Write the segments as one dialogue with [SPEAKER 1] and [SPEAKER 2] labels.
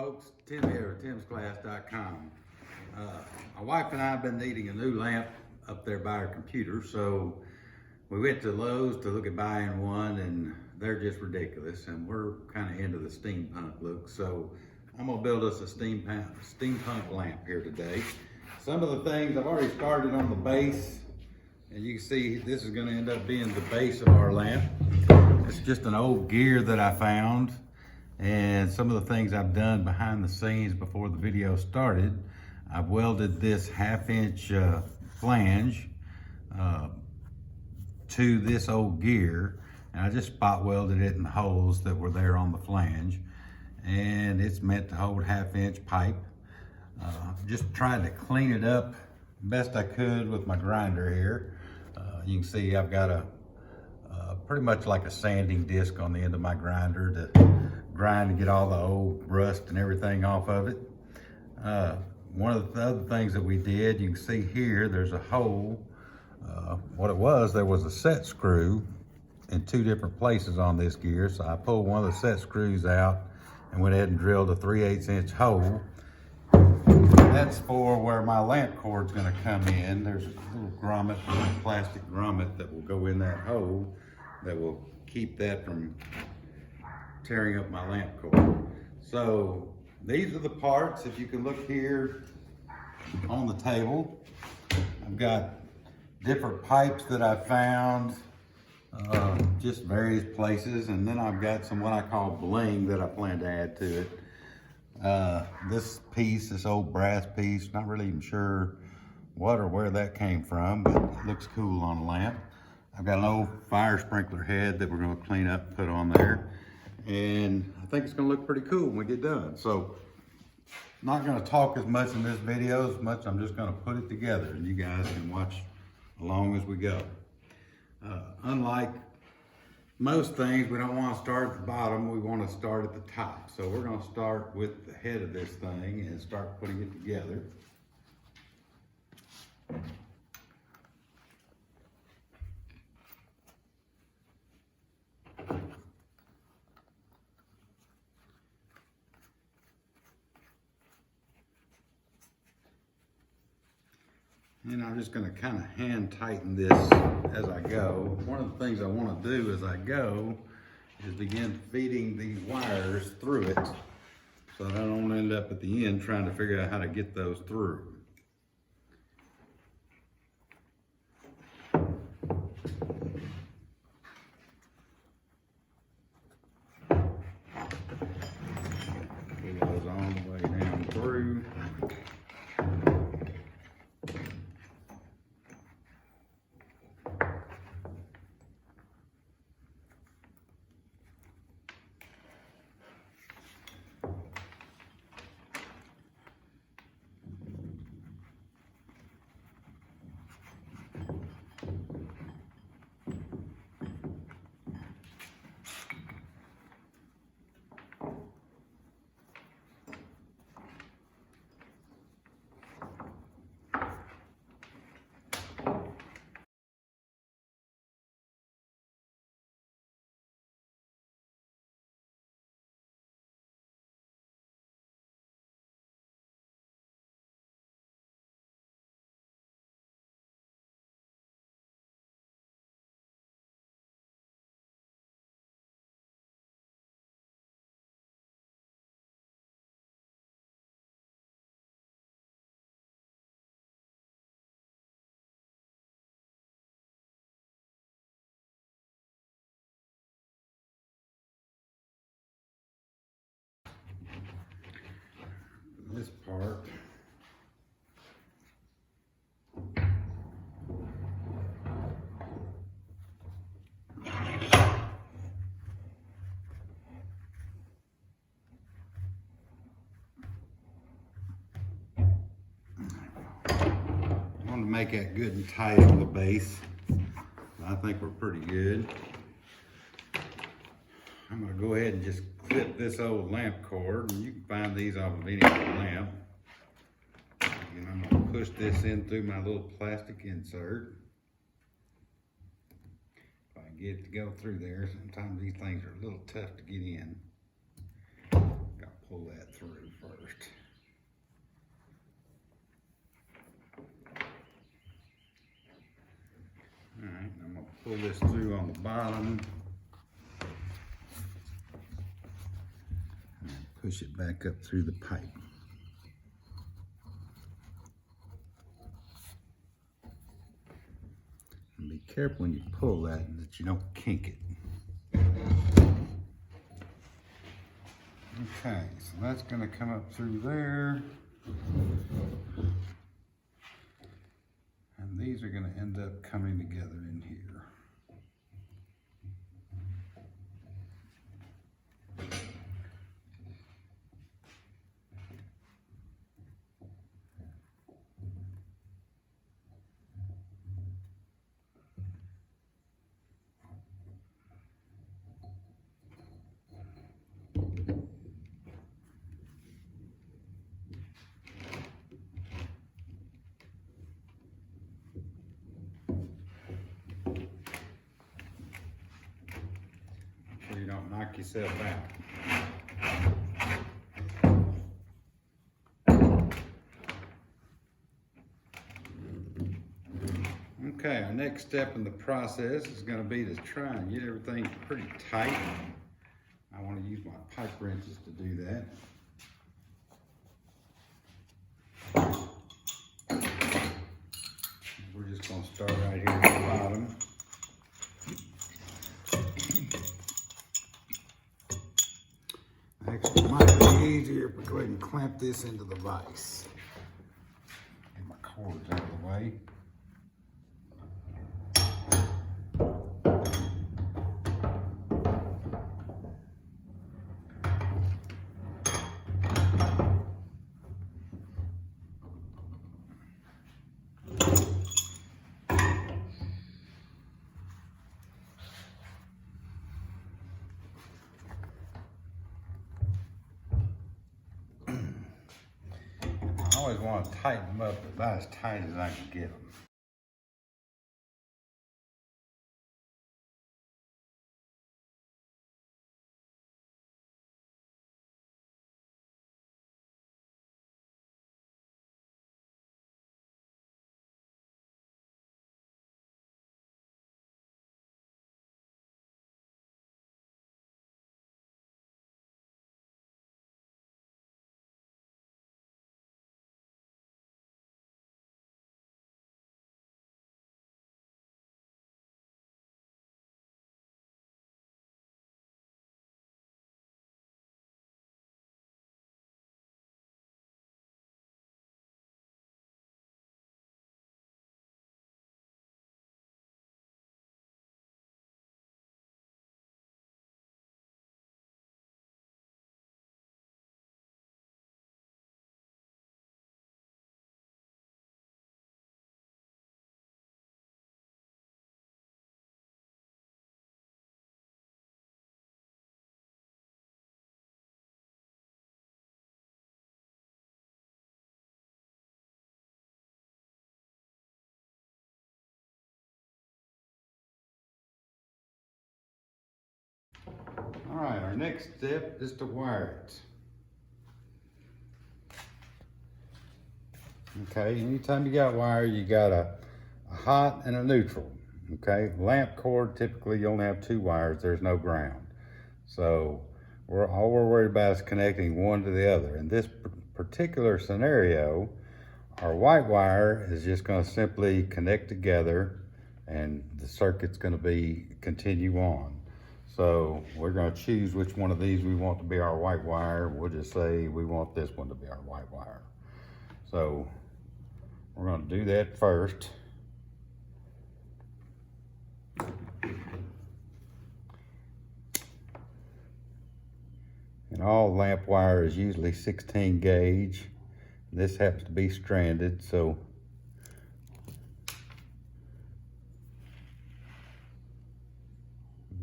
[SPEAKER 1] folks. Tim here at timsclass.com. My wife and I have been needing a new lamp up there by our computer, so we went to Lowe's to look at buying one, and they're just ridiculous, and we're kind of into the steampunk look, so I'm gonna build us a steampunk lamp here today. Some of the things I've already started on the base, and you can see this is gonna end up being the base of our lamp. It's just an old gear that I found, and some of the things I've done behind the scenes before the video started. I've welded this 1/2-inch flange to this old gear, and I just spot welded it in the holes that were there on the flange, and it's meant to hold 1/2-inch pipe. Just tried to clean it up best I could with my grinder here. You can see I've got a pretty much like a sanding disc on the end of my grinder to grind and get all the old rust and everything off of it. One of the other things that we did, you can see here, there's a hole. What it was, there was a set screw in 2 different places on this gear. So I pulled one of the set screws out and went ahead and drilled a 3/8-inch hole. That's for where my lamp cord's gonna come in. There's a little grommet, a little plastic grommet that will go in that hole that will keep that from tearing up my lamp cord. So these are the parts. If you can look here on the table, I've got different pipes that I found, just various places, and then I've got some what I call bling that I plan to add to it. This piece, this old brass piece, not really even sure what or where that came from, but it looks cool on a lamp. I've got an old fire sprinkler head that we're gonna clean up and put on there. And I think it's gonna look pretty cool when we get done. So, not gonna talk as much in this video as much, I'm just gonna put it together and you guys can watch along as we go. Unlike most things, we don't wanna start at the bottom, we wanna start at the top. So we're gonna start with the head of this thing and start putting it together. And I'm just gonna kind of hand tighten this as I go. One of the things I wanna do as I go is begin feeding these wires through it so that I don't end up at the end trying to figure out how to get those through. It goes all the way down through. This part. I want to make that good and tight on the base. I think we're pretty good. I'm gonna go ahead and just clip this old lamp cord, and you can find these off of any old lamp. And I'm gonna push this in through my little plastic insert. If I can get it to go through there, sometimes these things are a little tough to get in. Gotta pull that through first. All right, I'm gonna pull this through on the bottom. And push it back up through the pipe. And be careful when you pull that you don't kink it. Okay, so that's gonna come up through there. And these are gonna end up coming together in here. So you don't knock yourself out. Okay, our next step in the process is going to be to try and get everything pretty tight. I want to use my pipe wrenches to do that. We're just going to start right here at the bottom. Actually, it might be easier if we go ahead and clamp this into the vise. Get my cords out of the way. I always want to tighten them up about as tight as I can get them. All right, our next step is to wire it. Okay, anytime you got wire, you got a hot and a neutral. Okay, lamp cord, typically you only have 2 wires, there's no ground. So all we're worried about is connecting one to the other. In this particular scenario, our white wire is just going to simply connect together and the circuit's going to continue on. So we're going to choose which one of these we want to be our white wire. We'll just say we want this one to be our white wire. So we're going to do that first. And all lamp wire is usually 16 gauge. This happens to be stranded, so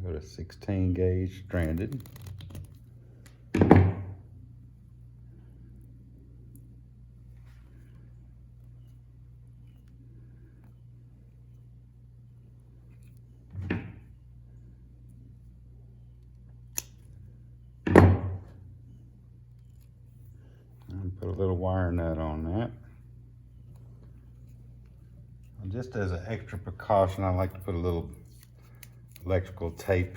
[SPEAKER 1] go to 16 gauge stranded. wire nut on that. And just as an extra precaution, I like to put a little electrical tape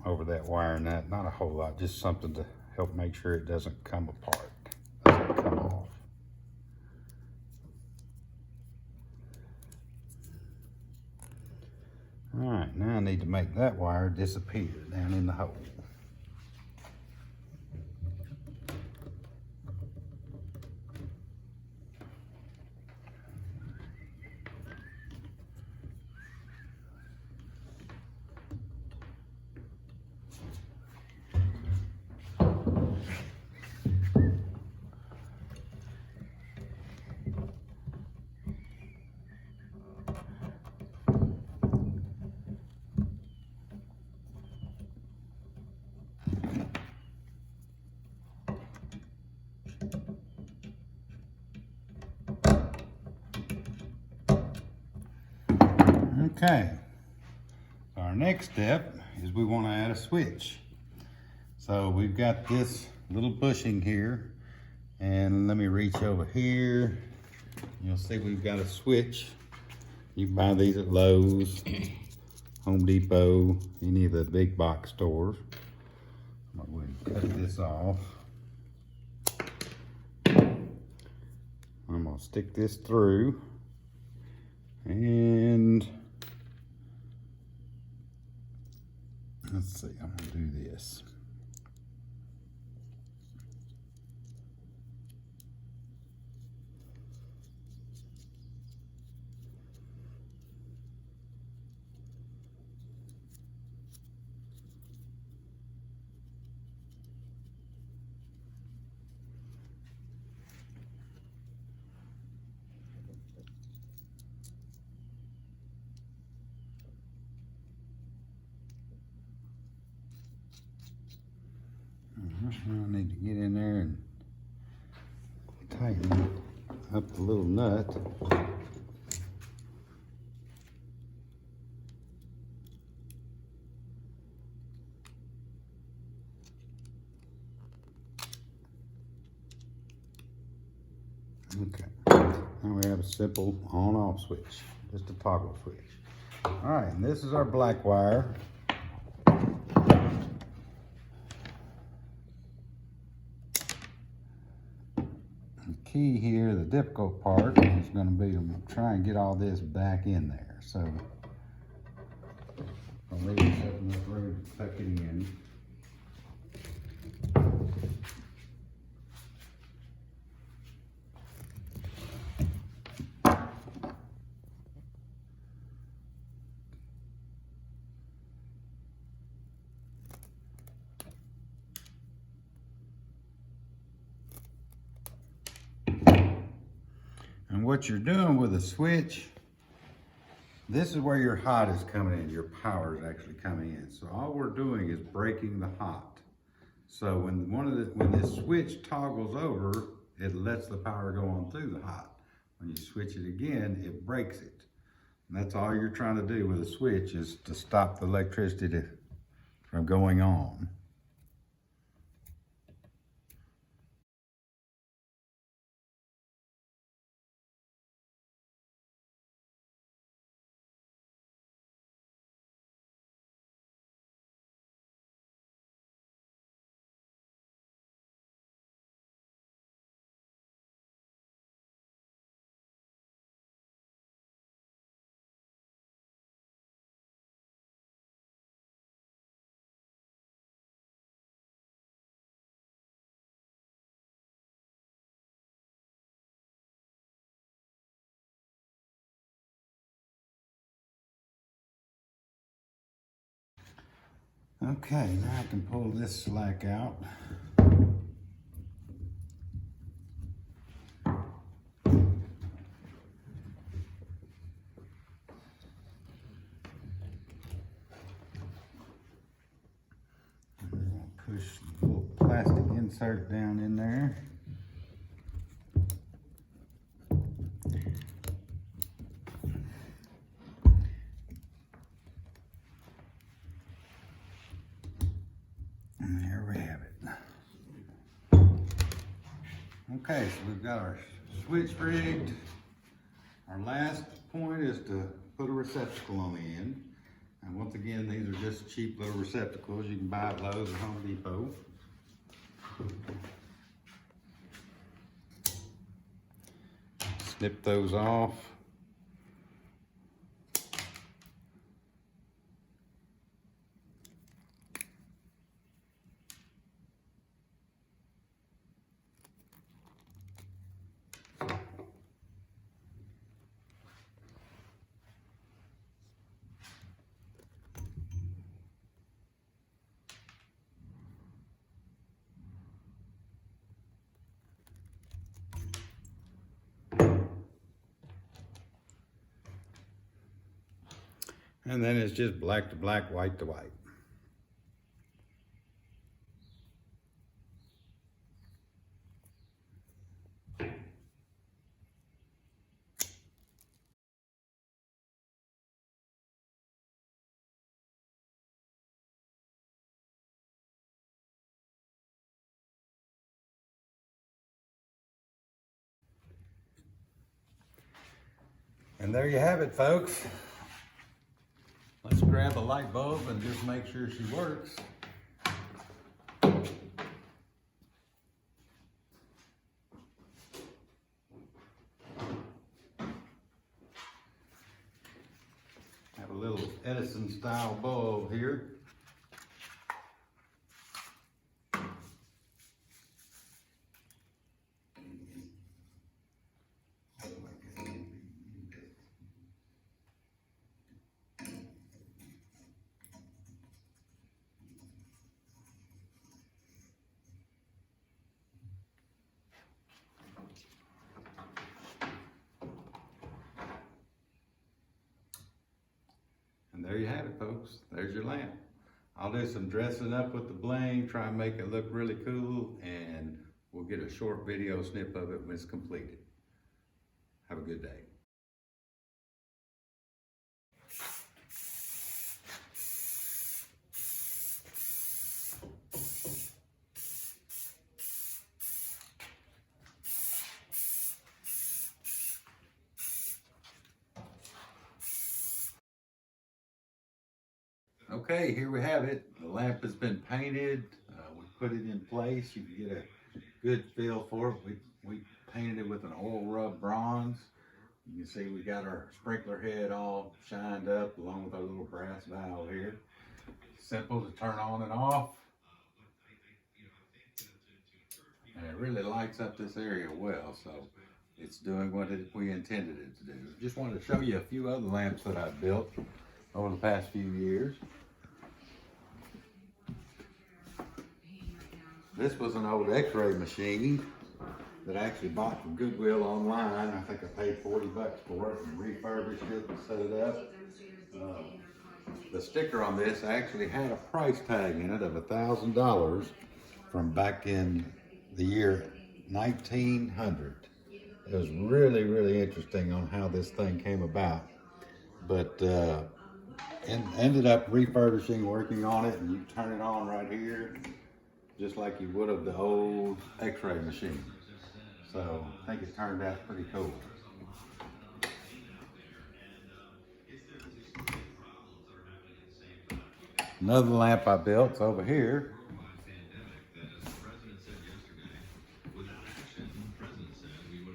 [SPEAKER 1] over that wire nut. Not a whole lot, just something to help make sure it doesn't come apart, doesn't come off. All right, now I need to make that wire disappear down in the hole. Okay, so our next step is we want to add a switch. So we've got this little bushing here, and let me reach over here. You'll see we've got a switch. You can buy these at Lowe's, Home Depot, any of the big box stores. I'm going to cut this off. I'm going to stick this through, and let's see, I'm gonna do this. I need to get in there and tighten up the little nut. Okay, now we have a simple on-off switch, just a toggle switch. All right, and this is our black wire. Key here, the difficult part is going to be to try and get all this back in there. So I'll leave enough room to tuck it in. And what you're doing with a switch, this is where your hot is coming in, your power is actually coming in. So all we're doing is breaking the hot. So when this switch toggles over, it lets the power go on through the hot. When you switch it again, it breaks it. And that's all you're trying to do with a switch, is to stop the electricity from going on. Okay, now I can pull this slack out. Push the little plastic insert down in there. And there we have it. Okay, so we've got our switch rigged. Our last point is to put a receptacle on the end. And once again, these are just cheap little receptacles you can buy at Lowe's or Home Depot. Snip those off. And then it's just black to black, white to white. And there you have it, folks. Let's grab a light bulb and just make sure she works. Have a little Edison style bulb here. And there you have it, folks. There's your lamp. I'll do some dressing up with the bling, try and make it look really cool, and we'll get a short video snip of it when it's completed. Have a good day. Okay, here we have it. The lamp has been painted. We put it in place. You can get a good feel for it. We painted it with an oil rub bronze. You can see we got our sprinkler head all shined up along with our little brass valve here. Simple to turn on and off. And it really lights up this area well, so it's doing what we intended it to do. Just wanted to show you a few other lamps that I've built over the past few years. This was an old x-ray machine that I actually bought from Goodwill online. I think I paid 40 bucks for it and refurbished it and set it up. The sticker on this actually had a price tag in it of $1,000 from back in the year 1900. It was really, really interesting on how this thing came about. But and ended up refurbishing, working on it, and you turn it on right here, just like you would of the old x-ray machine. So I think it turned out pretty cool. Another lamp I built's over here.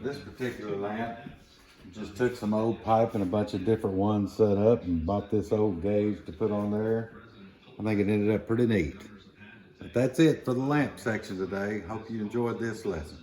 [SPEAKER 1] This particular lamp, just took some old pipe and a bunch of different ones set up and bought this old gauge to put on there. I think it ended up pretty neat. But that's it for the lamp section today. Hope you enjoyed this lesson.